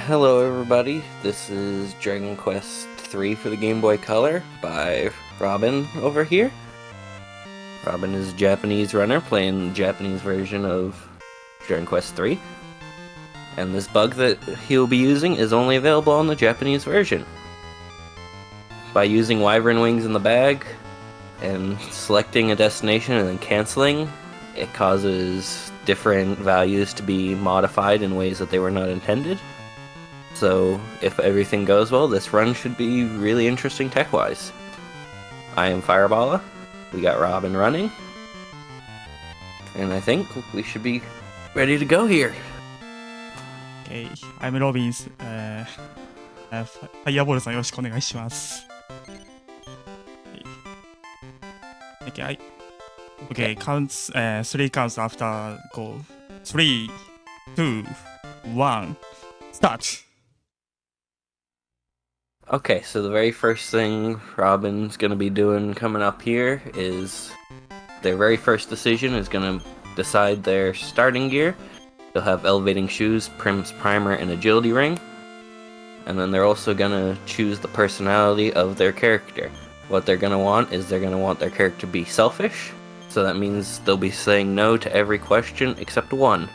Hello everybody, this is Dragon Quest III for the Game Boy Color by Robin over here. Robin is a Japanese runner playing the Japanese version of Dragon Quest III. And this bug that he'll be using is only available on the Japanese version. By using Wyvern Wings in the bag and selecting a destination and then canceling, it causes different values to be modified in ways that they were not intended. So, if everything goes well, this run should be really interesting tech-wise. I am Fireballa, we got Robin running, and I think we should be ready to go here. Okay, I'm Robins. Fireball さんよろしくお願いします。Okay, counts, 3 counts after go. 3, 2, 1, start! Okay, so the very first thing Robin's gonna be doing coming up here is their very first decision is gonna decide their starting gear. They'll have elevating shoes, Prim's primer, and agility ring. And then they're also gonna choose the personality of their character. What they're gonna want is they're gonna want their character to be selfish. So that means they'll be saying no to every question except one.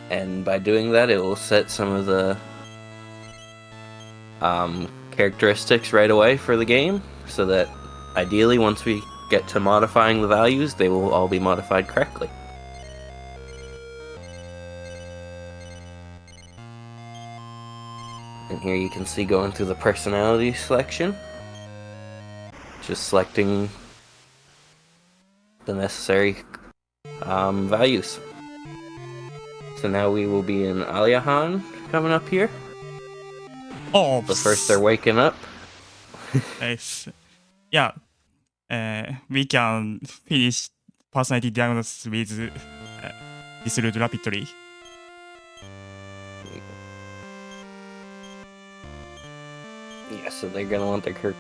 And by doing that, it will set some of the characteristics right away for the game, so that ideally once we get to modifying the values, they will all be modified correctly. And here you can see going through the personality selection, just selecting the necessary values. So now we will be in Aliahan coming up here. Oh, but first they're waking up. Nice. Yeah, we can finish personality diagnosis with this route rapidly. Yeah, so they're gonna want their character.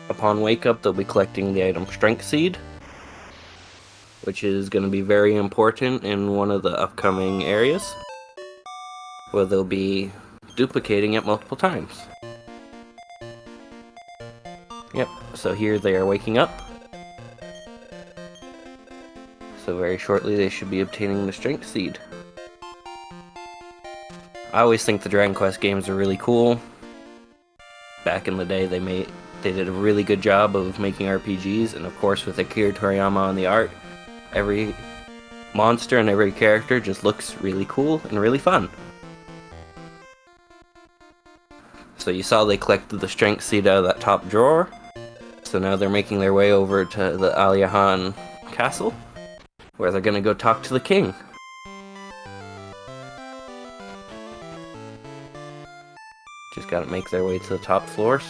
Upon wake up, they'll be collecting the item Strength Seed, which is going to be very important in one of the upcoming areas, where they'll be duplicating it multiple times. Yep, so here they are waking up. So very shortly they should be obtaining the Strength Seed. I always think the Dragon Quest games are really cool. Back in the day they did a really good job of making RPGs, and of course with Akira Toriyama on the art, every monster and every character just looks really cool and really fun. So you saw they collected the Strength Seed out of that top drawer. So now they're making their way over to the Aliahan castle, where they're gonna go talk to the king. Just gotta make their way to the top floor,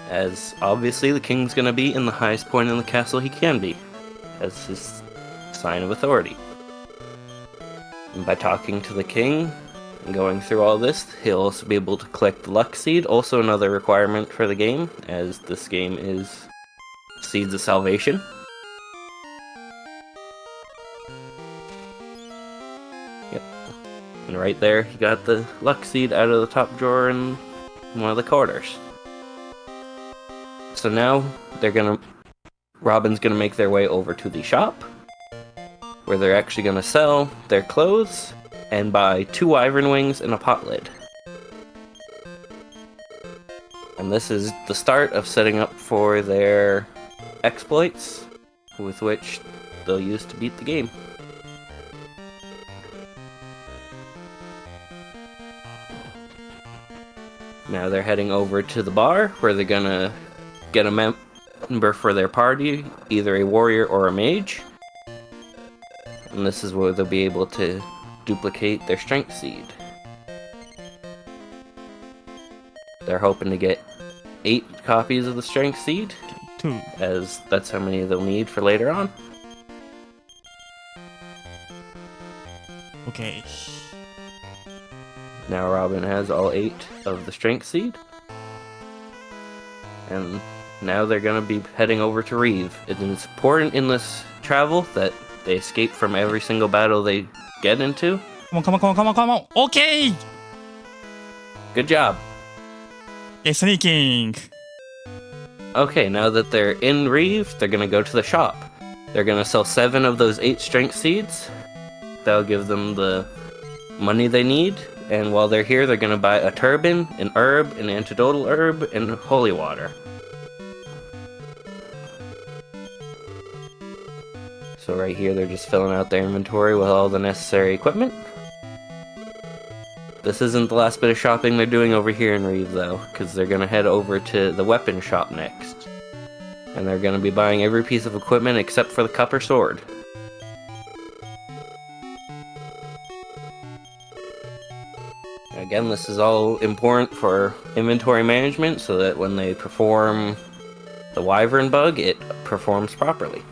as obviously the king's gonna be in the highest point in the castle he can be, as his sign of authority. And by talking to the king and going through all this, he'll also be able to collect the Luck Seed, also another requirement for the game, as this game is Seeds of Salvation. Yep. And right there, he got the Luck Seed out of the top drawer in one of the corners. So now Robin's gonna make their way over to the shop, where they're actually going to sell their clothes and buy 2 Wyvern Wings and a pot lid. And this is the start of setting up for their exploits, with which they'll use to beat the game. Now they're heading over to the bar, where they're going to get a member for their party, either a warrior or a mage. And this is where they'll be able to duplicate their Strength Seed. They're hoping to get 8 copies of the Strength Seed, 2, as that's how many they'll need for later on. Okay. Now Robin has all 8 of the Strength Seed. And now they're going to be heading over to Reeve. It's important in this travel that they escape from every single battle they get into? Come on. Okay! Good job. Okay, sneaking. Okay, now that they're in Reeve, they're gonna go to the shop. They're gonna sell 7 of those 8 strength seeds. That'll give them the money they need. And while they're here, they're gonna buy a turban, an herb, an antidotal herb, and holy water. So right here, they're just filling out their inventory with all the necessary equipment. This isn't the last bit of shopping they're doing over here in Reeve, though, because they're gonna head over to the weapon shop next. And they're gonna be buying every piece of equipment except for the copper sword. Again, this is all important for inventory management so that when they perform the wyvern bug, it performs properly.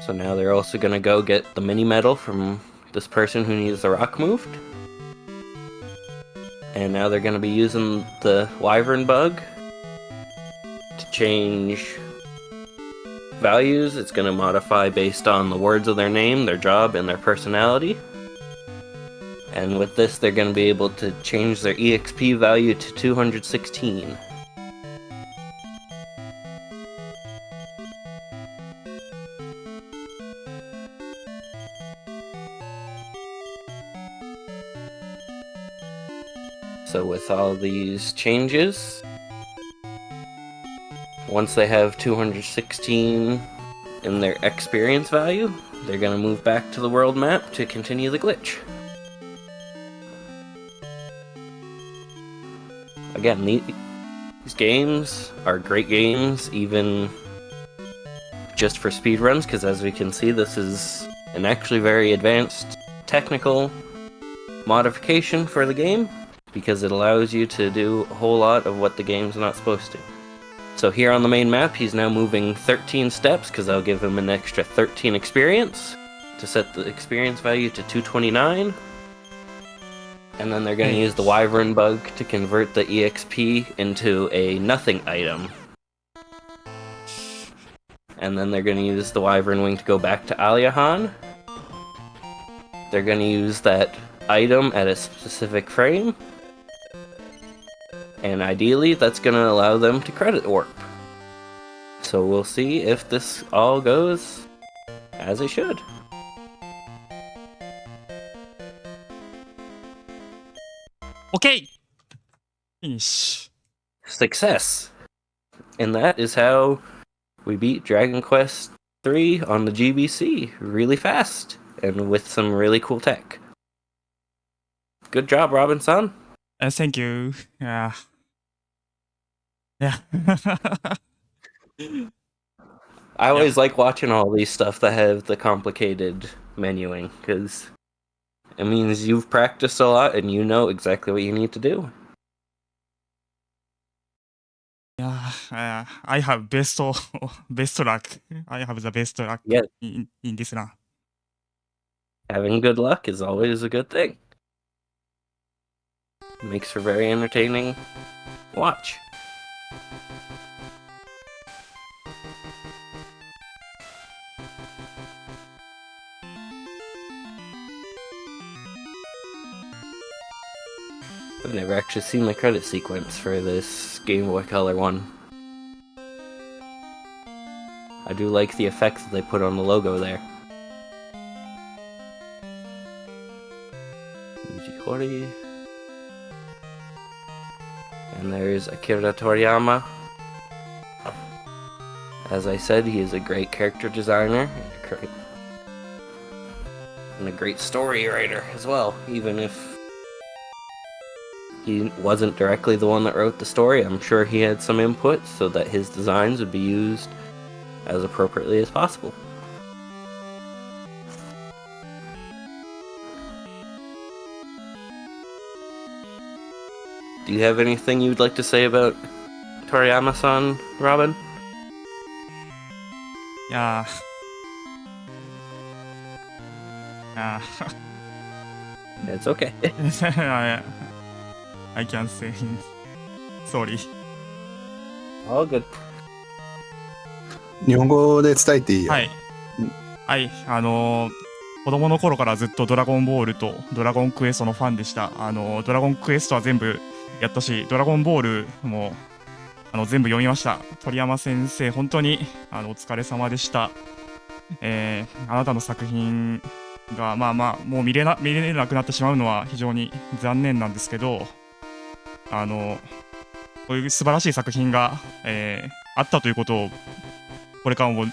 So now they're also gonna go get the mini medal from this person who needs the rock moved. And now they're gonna be using the wyvern bug to change values. It's going to modify based on the words of their name, their job, and their personality. And with this, they're going to be able to change their EXP value to 216. So with all these changes, once they have 216 in their experience value, they're going to move back to the world map to continue the glitch. Again, these games are great games, even just for speedruns, because as we can see, this is an actually very advanced technical modification for the game, because it allows you to do a whole lot of what the game's not supposed to. So here on the main map, he's now moving 13 steps, because I'll give him an extra 13 experience to set the experience value to 229. And then they're going to use the wyvern bug to convert the EXP into a nothing item. And then they're going to use the wyvern wing to go back to Aliahan. They're going to use that item at a specific frame. And ideally, that's going to allow them to credit warp. So we'll see if this all goes as it should. Okay! Finish. Success! And that is how we beat Dragon Quest III on the GBC really fast and with some really cool tech. Good job, Robinson. Thank you. Yeah. I always like watching all these stuff that have the complicated menuing, because it means you've practiced a lot and you know exactly what you need to do. Yeah, I have best luck. I have the best luck Yeah. in this run. Having good luck is always a good thing. Makes for very entertaining watch. I've never actually seen the credit sequence for this Game Boy Color one. I do like the effects that they put on the logo there. Hori. And there's Akira Toriyama. As I said, he is a great character designer and a great story writer as well. Even if he wasn't directly the one that wrote the story, I'm sure he had some input so that his designs would be used as appropriately as possible. Do you have anything you'd like to say about Toriyama-san, Robin? Yeah. It's okay. I can't say. Sorry. All good. 日本語で伝えていいよ。はい。はい、子供の頃からずっとドラゴンボールとドラゴンクエストのファンでした。ドラゴンクエストは全部やったし、ドラゴンボールも全部読みました。鳥山先生、本当にお疲れ様でした。あなたの作品がもう見れなくなってしまうのは非常に残念なんですけど、こういう素晴らしい作品が、あったということをこれからも、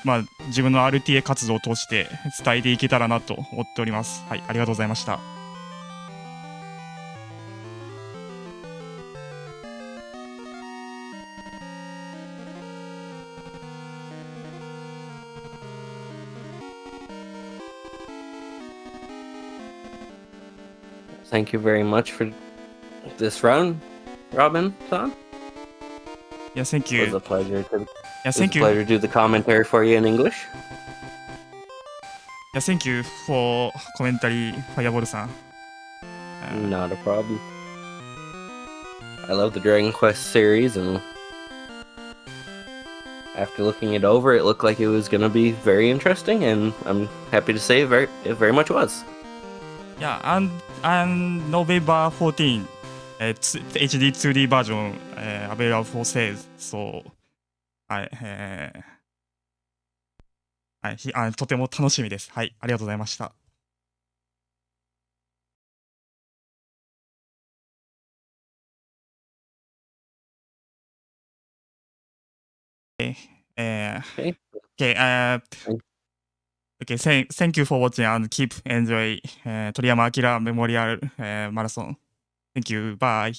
自分の RTA 活動を通して伝えていけたらなと思っております。はい、ありがとうございました。Thank you very much for this round, Robin-san. Yeah, thank It was you. a pleasure to, Yeah, thank you. to do the commentary for you in English. Yeah, thank you for commentary, Fireball-san. Not a problem. I love the Dragon Quest series, and after looking it over, it looked like it was going to be very interesting, and I'm happy to say it very much was. Yeah, and November 14, HD 2D version available for sales. So, はい、はい、とても楽しみです。はい、ありがとうございました。Okay. Okay. Thank you for watching and keep enjoy Toriyama Akira Memorial Marathon. Thank you. Bye.